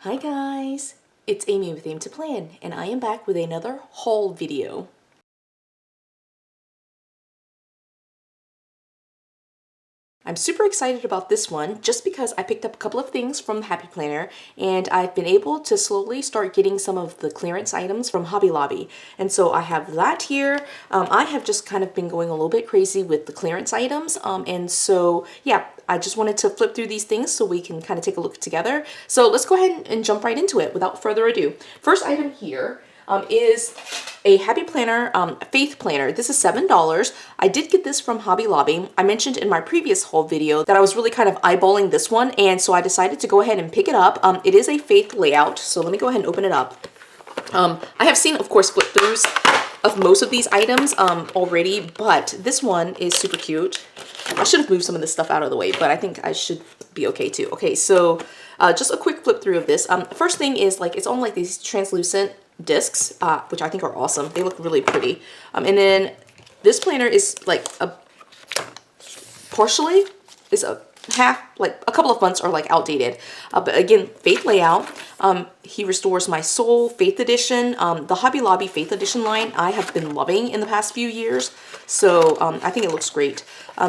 Hi guys, it's Amy with Aim to Plan, and I am back with another haul video. I'm super excited about this one just because I picked up a couple of things from the Happy Planner and I've been able to slowly start getting some of the clearance items from Hobby Lobby. And so I have that here. I have just kind of been going a little bit crazy with the clearance items. And so yeah, I just wanted to flip through these things so we can kind of take a look together. So let's go ahead and jump right into it without further ado. First item here is a Happy Planner Faith Planner. This is $7. I did get this from Hobby Lobby. I mentioned in my previous haul video that I was really kind of eyeballing this one, and so I decided to go ahead and pick it up. It is a Faith layout, so let me go ahead and open it up. I have seen, of course, flip-throughs of most of these items already, but this one is super cute. I should have moved some of this stuff out of the way, but I think I should be okay too. Okay, so just a quick flip through of this. First thing is like it's on like these translucent discs, which I think are awesome. They look really pretty. And then this planner is like partially is a half, like a couple of months are like outdated. But again, Faith layout. He Restores My Soul Faith Edition. The Hobby Lobby Faith Edition line I have been loving in the past few years. So I think it looks great.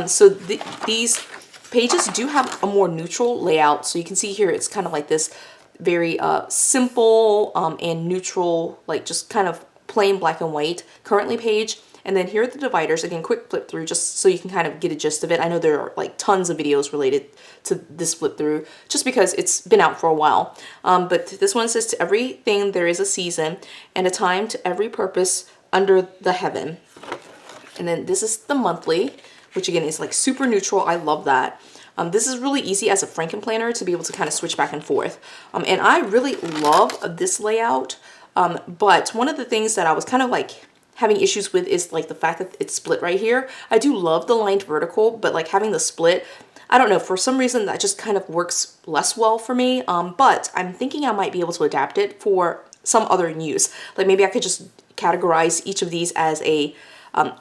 So these pages do have a more neutral layout. So you can see here it's kind of like this very simple and neutral, like just kind of plain black and white currently page. And then here are the dividers. Again, quick flip through just so you can kind of get a gist of it. I know there are like tons of videos related to this flip through just because it's been out for a while. But this one says, to everything there is a season and a time to every purpose under the heaven. And then this is the monthly, which again is like super neutral. I love that. This is really easy as a Franken planner to be able to kind of switch back and forth. And I really love this layout. But one of the things that I was kind of like having issues with is like the fact that it's split right here. I do love the lined vertical, but like having the split, I don't know, for some reason that just kind of works less well for me. But I'm thinking I might be able to adapt it for some other use. Like maybe I could just categorize each of these as a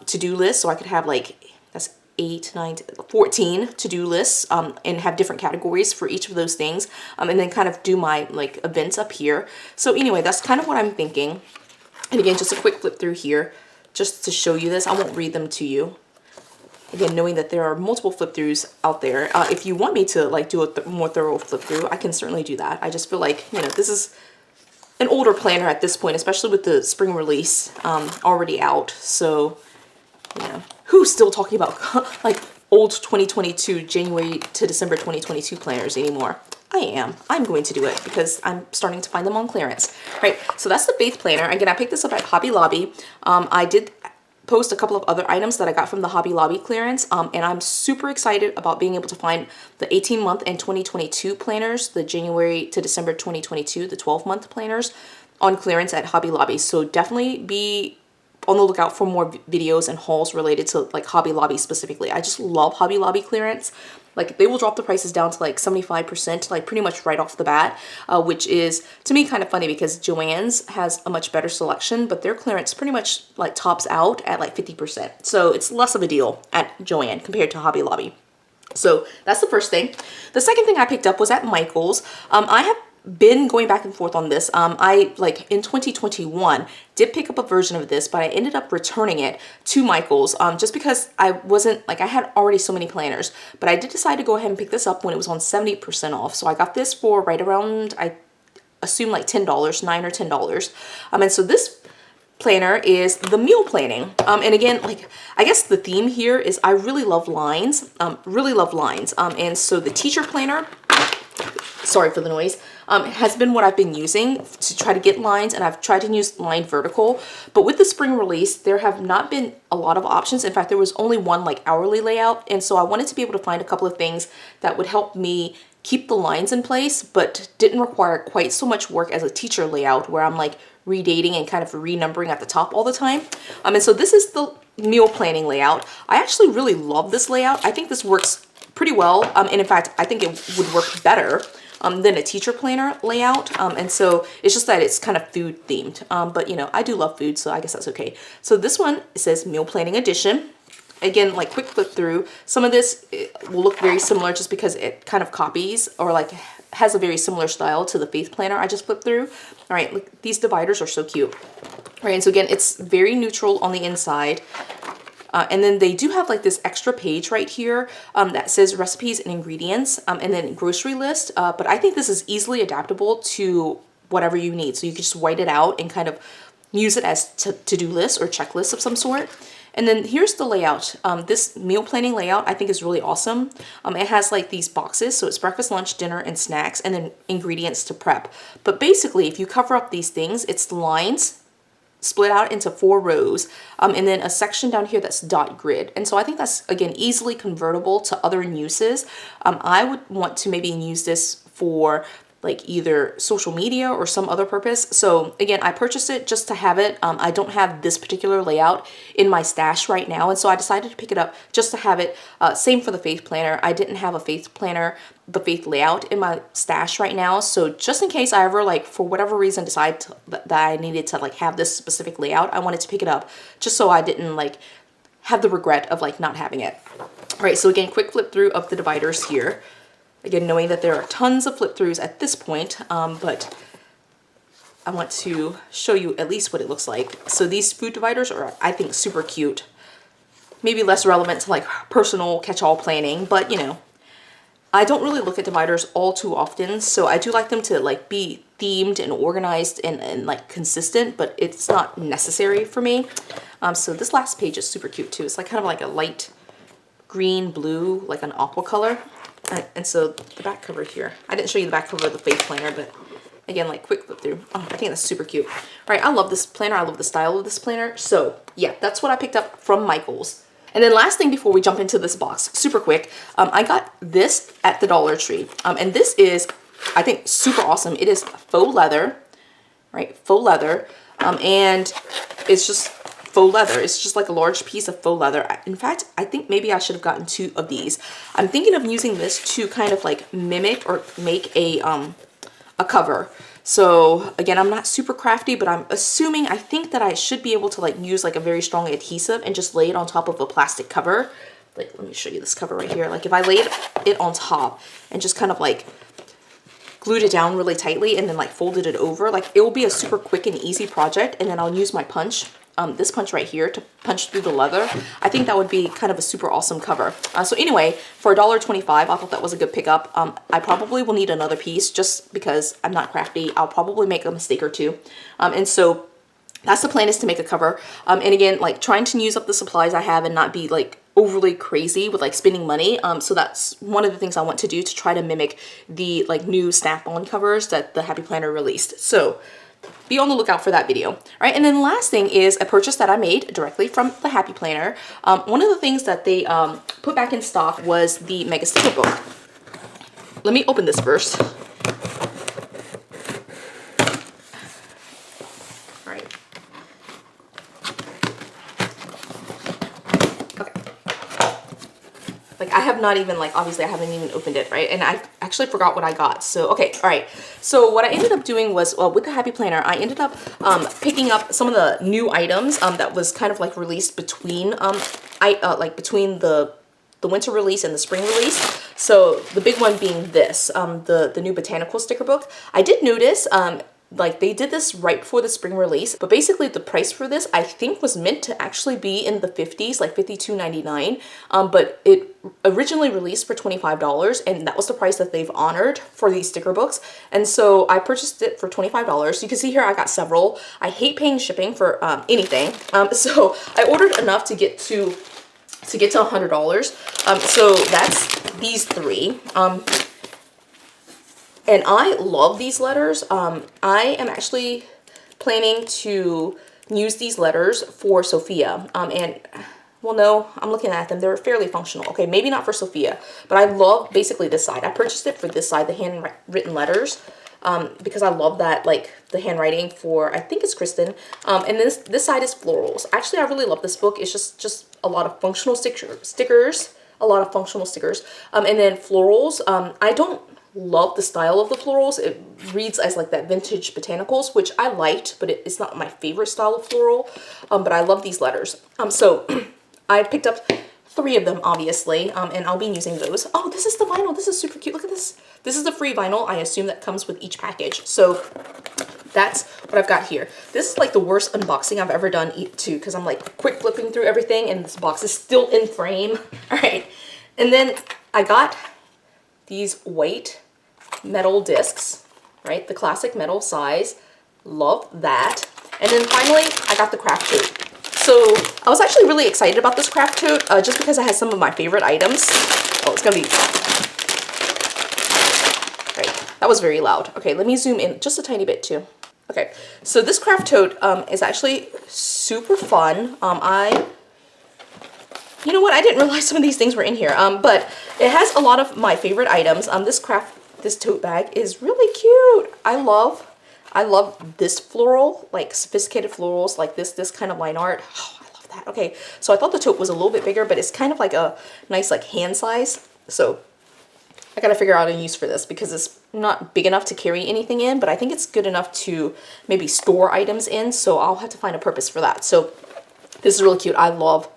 to-do list. So I could have like, that's 8, 9, 14 to-do lists and have different categories for each of those things. And then kind of do my like events up here. So anyway, that's kind of what I'm thinking. And again, just a quick flip through here just to show you this. I won't read them to you. Again, knowing that there are multiple flip throughs out there. If you want me to like do a more thorough flip through, I can certainly do that. I just feel like, you know, this is an older planner at this point, especially with the spring release already out. So, you know, who's still talking about like old 2022, January to December 2022 planners anymore? I am. I'm going to do it because I'm starting to find them on clearance. Right, so that's the Faith Planner. Again, I picked this up at Hobby Lobby. I did post a couple of other items that I got from the Hobby Lobby clearance, and I'm super excited about being able to find the 18-month and 2022 planners, the January to December 2022, the 12-month planners on clearance at Hobby Lobby. So definitely be on the lookout for more videos and hauls related to like Hobby Lobby specifically. I just love Hobby Lobby clearance. Like they will drop the prices down to like 75%, like pretty much right off the bat, which is to me kind of funny because Joann's has a much better selection, but their clearance pretty much like tops out at like 50%. So it's less of a deal at Joann compared to Hobby Lobby. So that's the first thing. The second thing I picked up was at Michael's. I have been going back and forth on this. I like in 2021 did pick up a version of this, but I ended up returning it to Michael's just because I wasn't like, I had already so many planners, but I did decide to go ahead and pick this up when it was on 70% off. So I got this for right around, I assume like $10, $9 or $10. And so this planner is the meal planning. And again, like, I guess the theme here is I really love lines, and so the teacher planner, sorry for the noise, has been what I've been using to try to get lines, and I've tried to use line vertical, but with the spring release, there have not been a lot of options. In fact, there was only one like hourly layout, and so I wanted to be able to find a couple of things that would help me keep the lines in place, but didn't require quite so much work as a teacher layout where I'm like redating and kind of renumbering at the top all the time. And so this is the meal planning layout. I actually really love this layout. I think this works pretty well, and in fact, I think it would work better than a teacher planner layout. And so it's just that it's kind of food themed. But you know, I do love food, so I guess that's okay. So this one, it says Meal Planning Edition. Again, like quick flip through. Some of this will look very similar just because it kind of copies or like has a very similar style to the Faith planner I just flipped through. All right, look, these dividers are so cute. All right, and so again, it's very neutral on the inside. And then they do have like this extra page right here that says recipes and ingredients, and then grocery list. But I think this is easily adaptable to whatever you need. So you can just white it out and kind of use it as to-do lists or checklists of some sort. And then here's the layout. This meal planning layout I think is really awesome. It has like these boxes, so it's breakfast, lunch, dinner, and snacks, and then ingredients to prep. But basically, if you cover up these things, it's lines split out into 4 rows, and then a section down here that's dot grid. And so I think that's, again, easily convertible to other uses. I would want to maybe use this for like either social media or some other purpose. So again, I purchased it just to have it. I don't have this particular layout in my stash right now, and so I decided to pick it up just to have it. Same for the Faith planner. I didn't have a Faith planner, the Faith layout in my stash right now. So just in case I ever, like, for whatever reason decide that I needed to like have this specific layout, I wanted to pick it up just so I didn't like have the regret of like not having it. All right, so again, quick flip through of the dividers here. Again, knowing that there are tons of flip throughs at this point, but I want to show you at least what it looks like. So these food dividers are, I think, super cute. Maybe less relevant to like personal catch-all planning, but you know, I don't really look at dividers all too often, so I do like them to like be themed and organized and like consistent, but it's not necessary for me. So this last page is super cute too. It's like kind of like a light green, blue, like an aqua color. And so the back cover here, I didn't show you the back cover of the Faith planner, but again, like quick flip through. Oh, I think that's super cute. All right, I love this planner. I love the style of this planner. So yeah, that's what I picked up from Michael's. And then last thing before we jump into this box, super quick, I got this at the Dollar Tree. And this is, I think, super awesome. It is faux leather, right? Faux leather. And it's just faux leather. It's just like a large piece of faux leather. In fact, I think maybe I should have gotten 2 of these. I'm thinking of using this to kind of like mimic or make a cover. So again, I'm not super crafty, but I'm assuming, I think that I should be able to like use like a very strong adhesive and just lay it on top of a plastic cover. Like, let me show you this cover right here. Like if I laid it on top and just kind of like glued it down really tightly and then like folded it over, like it will be a super quick and easy project. And then I'll use my punch, this punch right here, to punch through the leather. I think that would be kind of a super awesome cover. So anyway, for $1.25, I thought that was a good pickup. I probably will need another piece just because I'm not crafty. I'll probably make a mistake or two. And so that's the plan, is to make a cover. And again, like trying to use up the supplies I have and not be like overly crazy with like spending money. So that's one of the things I want to do, to try to mimic the like new snap-on covers that the Happy Planner released. So be on the lookout for that video. All right, and then the last thing is a purchase that I made directly from the Happy Planner. One of the things that they put back in stock was the Mega Sticker Book. Let me open this first. All right. Okay. Like I have not even, like, obviously I haven't even opened it, right? And I actually forgot what I got. So, okay, all right. So what I ended up doing was, with the Happy Planner, I ended up picking up some of the new items that was kind of like released between, between the winter release and the spring release. So the big one being this, the new Botanical sticker book. I did notice, like they did this right before the spring release, but basically the price for this I think was meant to actually be in the 50s, like $52.99, but it originally released for $25, and that was the price that they've honored for these sticker books. And so I purchased it for $25. You can see here I got several. I hate paying shipping for anything, so I ordered enough to get to $100. So that's these 3. And I love these letters. I am actually planning to use these letters for Sophia. And, well, no, I'm looking at them. They're fairly functional. Okay, maybe not for Sophia, but I love basically this side. I purchased it for this side, the handwritten letters, because I love that, like, the handwriting for, I think it's Kristen. And this side is florals. Actually, I really love this book. It's just a lot of functional stickers, a lot of functional stickers. And then florals. I don't love the style of the florals. It reads as like that vintage botanicals, which I liked, but it's not my favorite style of floral. But I love these letters. So I picked up 3 of them, obviously, and I'll be using those. Oh, this is the vinyl. This is super cute. Look at this. This is the free vinyl, I assume, that comes with each package. So that's what I've got here. This is like the worst unboxing I've ever done too, because I'm like quick flipping through everything and this box is still in frame. All right. And then I got these white metal discs, right? The classic metal size. Love that. And then finally, I got the craft tote. So I was actually really excited about this craft tote just because it has some of my favorite items. Oh, it's gonna be, right, that was very loud. Okay, let me zoom in just a tiny bit too. Okay, so this craft tote is actually super fun. You know what, I didn't realize some of these things were in here, but it has a lot of my favorite items. This tote bag is really cute. I love this floral, like sophisticated florals, like this kind of line art. Oh, I love that. Okay, so I thought the tote was a little bit bigger, but it's kind of like a nice like hand size. So I gotta figure out a use for this because it's not big enough to carry anything in, but I think it's good enough to maybe store items in. So I'll have to find a purpose for that. So this is really cute. I love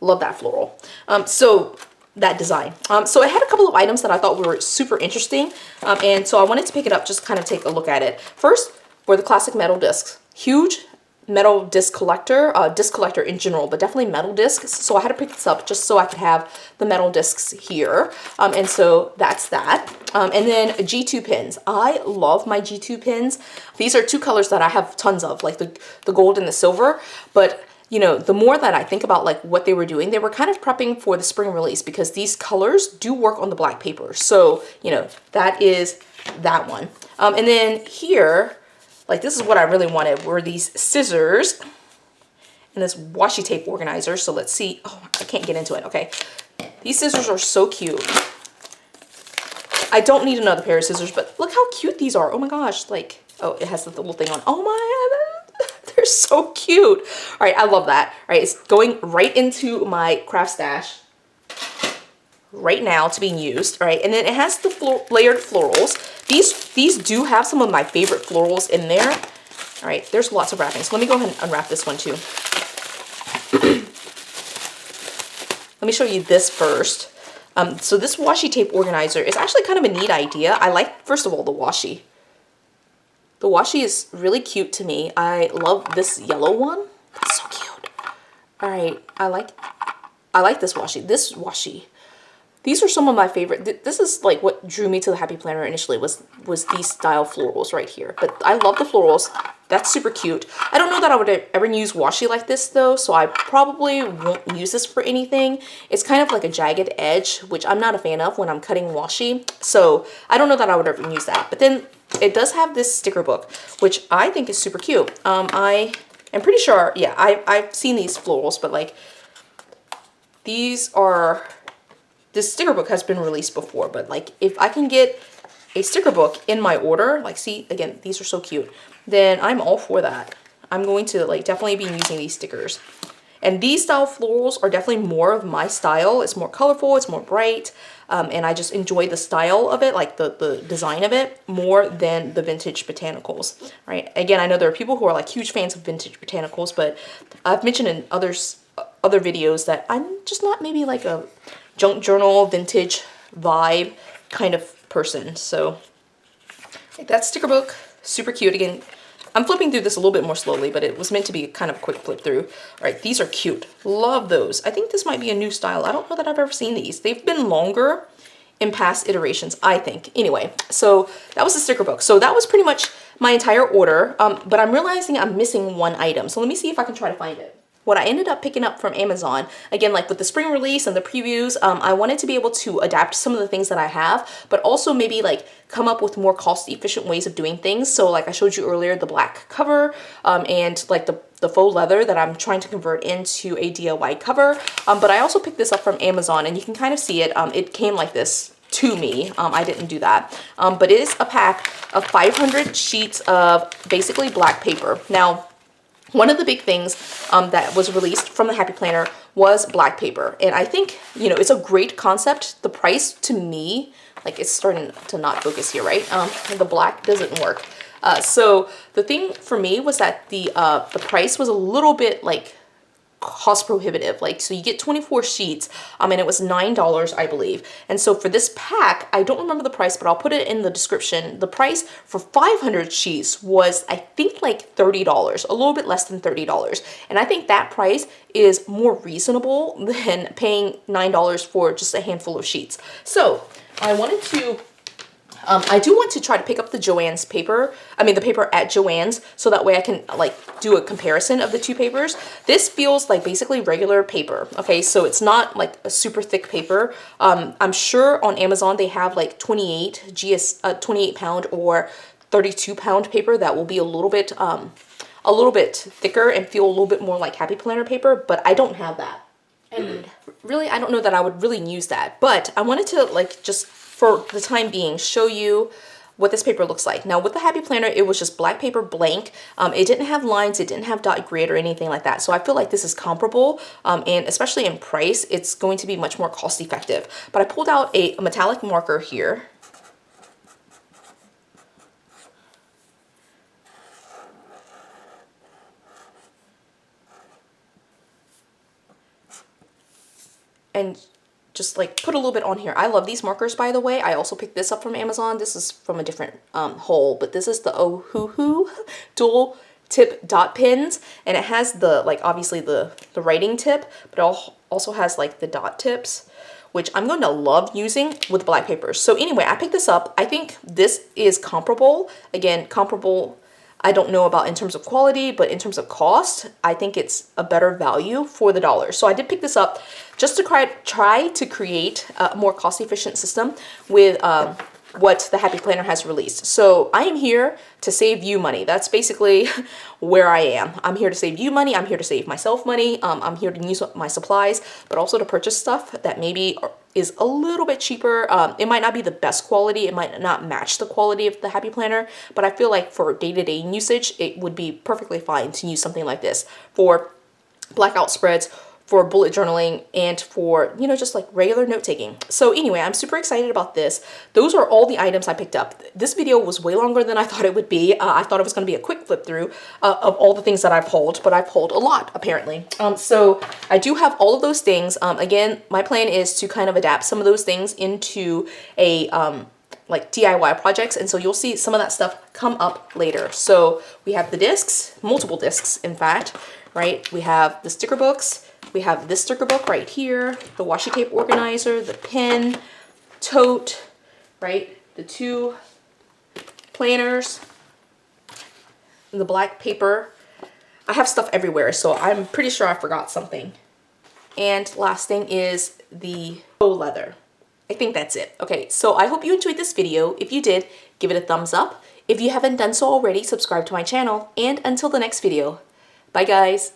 that floral. So that design. So I had a couple of items that I thought were super interesting. And so I wanted to pick it up, just kind of take a look at it. First were the classic metal discs. Huge metal disc collector in general, but definitely metal discs. So I had to pick this up just so I could have the metal discs here. And so that's that. And then G2 pins. I love my G2 pins. These are two colors that I have tons of, like the gold and the silver. But you know, the more that I think about like what they were doing, they were kind of prepping for the spring release because these colors do work on the black paper. So, you know, that is that one. And then here, like this is what I really wanted, were these scissors and this washi tape organizer. So let's see. Oh, I can't get into it. Okay. These scissors are so cute. I don't need another pair of scissors, but look how cute these are. Oh my gosh. Like, oh, it has the little thing on. Oh my, they're so cute. All right, I love that. All right, it's going right into my craft stash right now to being used. All right, and then it has the layered florals. These do have some of my favorite florals in there. All right, there's lots of wrapping. So let me go ahead and unwrap this one too. Let me show you this first. So this washi tape organizer is actually kind of a neat idea. I like, first of all, the washi. The washi is really cute to me. I love this yellow one. That's so cute. All right, I like this washi. This washi. These are some of my favorite. This is like what drew me to the Happy Planner initially was these style florals right here. But I love the florals. That's super cute. I don't know that I would ever use washi like this though, so I probably won't use this for anything. It's kind of like a jagged edge, which I'm not a fan of when I'm cutting washi. So I don't know that I would ever use that. But then it does have this sticker book, which I think is super cute. I am pretty sure, yeah, I've seen these florals, but like these are, this sticker book has been released before, but like if I can get a sticker book in my order, like see, again, these are so cute, then I'm all for that. I'm going to like definitely be using these stickers. And these style florals are definitely more of my style. It's more colorful, it's more bright, and I just enjoy the style of it, like the design of it, more than the vintage botanicals, right? Again, I know there are people who are like huge fans of vintage botanicals, but I've mentioned in other videos that I'm just not maybe like a junk journal, vintage vibe kind of person. So like that sticker book, super cute. Again, I'm flipping through this a little bit more slowly, but it was meant to be kind of a quick flip through. All right, these are cute. Love those. I think this might be a new style. I don't know that I've ever seen these. They've been longer in past iterations, I think. Anyway, so that was the sticker book. So that was pretty much my entire order, but I'm realizing I'm missing one item. So let me see if I can try to find it. What I ended up picking up from Amazon, again, like with the spring release and the previews, I wanted to be able to adapt some of the things that I have, but also maybe like come up with more cost-efficient ways of doing things. So like I showed you earlier, the black cover and like the faux leather that I'm trying to convert into a DIY cover. But I also picked this up from Amazon, and you can kind of see it. It came like this to me. I didn't do that. But it is a pack of 500 sheets of basically black paper. Now, one of the big things that was released from the Happy Planner was black paper. And I think, you know, it's a great concept. The price to me, like it's starting to not focus here, right? The black doesn't work. So the thing for me was that the price was a little bit like cost prohibitive. Like, so you get 24 sheets, and it was $9, I believe. And so for this pack, I don't remember the price, but I'll put it in the description. The price for 500 sheets was, I think, like $30, a little bit less than $30. And I think that price is more reasonable than paying $9 for just a handful of sheets. So I wanted to I do want to try to pick up the Joann's paper, the paper at Joann's, so that way I can like do a comparison of the two papers. This feels like basically regular paper, okay? So it's not like a super thick paper. I'm sure on Amazon they have like 28 pound or 32 pound paper that will be a little bit thicker and feel a little bit more like Happy Planner paper, but I don't have that. And really, I don't know that I would really use that, but I wanted to like just for the time being show you what this paper looks like. Now with the Happy Planner, it was just black paper, blank. It didn't have lines, it didn't have dot grid or anything like that. So I feel like this is comparable, and especially in price, it's going to be much more cost effective. But I pulled out a metallic marker here. And just like put a little bit on here. I love these markers, by the way. I also picked this up from Amazon. This is from a different hole, but this is the Ohuhu dual tip dot pins, and it has the like obviously the writing tip, but it also has like the dot tips, which I'm going to love using with black papers. So anyway, I picked this up. I think this is comparable. Again, comparable. I don't know about in terms of quality, but in terms of cost, I think it's a better value for the dollar. So I did pick this up just to try to create a more cost-efficient system with what the Happy Planner has released. So I am here to save you money. That's basically where I am. I'm here to save you money. I'm here to save myself money. I'm here to use my supplies, but also to purchase stuff that maybe is a little bit cheaper. It might not be the best quality. It might not match the quality of the Happy Planner, but I feel like for day-to-day usage, it would be perfectly fine to use something like this for blackout spreads, for bullet journaling, and for, you know, just like regular note-taking. So anyway, I'm super excited about this. Those are all the items I picked up. This video was way longer than I thought it would be. I thought it was gonna be a quick flip through of all the things that I've hauled, but I've hauled a lot apparently. So I do have all of those things. Again, my plan is to kind of adapt some of those things into a like DIY projects, and so you'll see some of that stuff come up later. So we have the discs, multiple discs in fact, right? We have the sticker books. We have this sticker book right here, the washi tape organizer, the pen, tote, right? The two planners, and the black paper. I have stuff everywhere, so I'm pretty sure I forgot something. And last thing is the faux leather. I think that's it. Okay, so I hope you enjoyed this video. If you did, give it a thumbs up. If you haven't done so already, subscribe to my channel. And until the next video, bye guys.